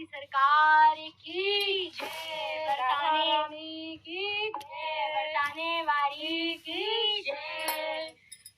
मोदी सरकार की जय, बरसाने वाली की जय, बरसाने वाली की जय।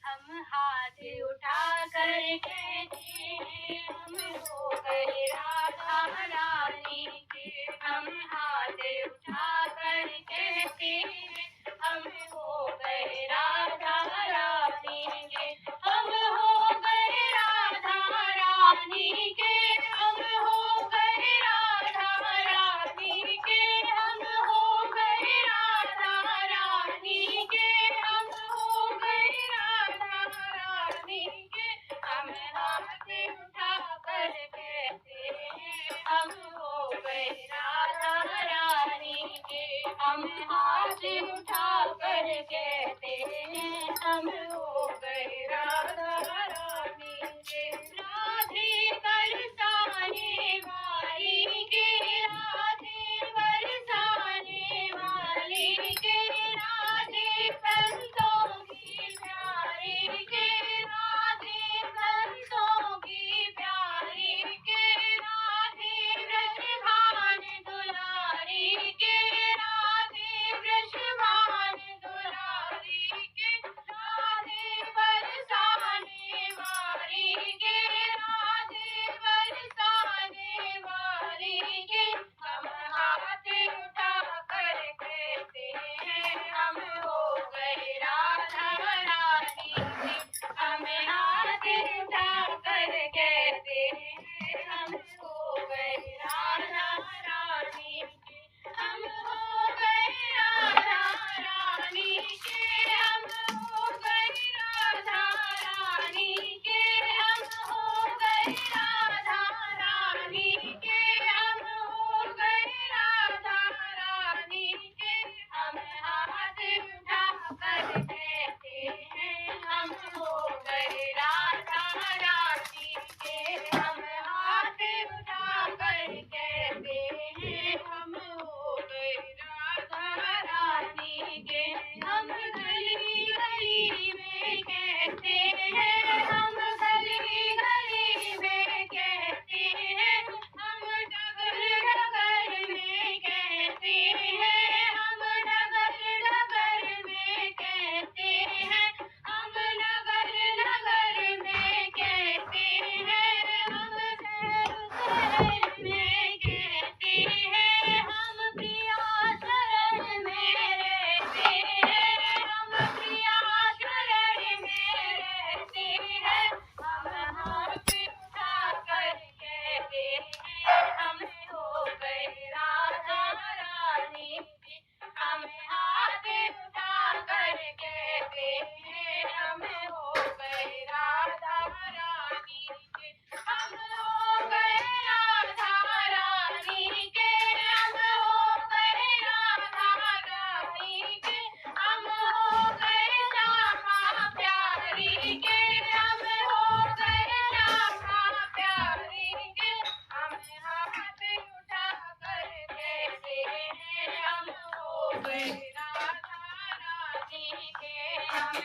हम हाथ उठा कर कहते हैं हम हो गए राधा रानी के। हम हाथ उठा कर कहते हैं हम हो गए राधा रानी के। हम हो गए राधा रानी के। हम हो गए राधा रानी के। हम हो गए राधा रानी के। हम हो गए राधा रानी के। हम हाथ उठा कर कहते हैं हम हो गए राधा रानी के। हम हाथ उठा कर कहते हैं हम हो गए राधा रानी के। राधे बरसाने वाली के, राधे बरसाने वाली के, राधे संतों की प्यारी के, राधे संतों की प्यारी के, राधे वृषभान दुलारी के, राधे वृषभान दुलारी के, राधे बरसाने वाली के, राधे बरसाने वाली के। हम हाथ उठा कर कहते हैं हम हो गए राधा रानी के। हम हाथ उठा कर कहते हैं हम हो गए राधा रानी के। हम हो गए राधा रानी के। हम हो गए राधा रानी के। हम हो गए राधा रानी के। हम हो गए राधा रानी के। हम हाथ उठा कर कहते हैं हम हो गए राधा रानी के। हम हाथ उठा कर कहते हैं हम हो गए राधा रानी के। हम गली गली में कहते हैं, हम गली गली में कहते हैं, हम डगर डगर में कहते हैं, हम डगर डगर में कहते हैं, हम नगर नगर में कहते हैं, हम शहर शहर में कहते हैं, हम प्रिया शरण में रहते हैं, हम प्रिया शरण में रहते हैं। हम हाथ उठा कर कहते हैं हम हो गए राधा रानी के। हम हाथ उठा कर कहते हैं हम हो गए राधा रानी के। हम हो गए राधा रानी के। हम हो गए राधा रानी के। हम हो गए राधा प्यारी के। हम हो गए राधा प्यारी के। हम हाथ उठा कर कहते हैं हम हो गए राधा रानी के। हम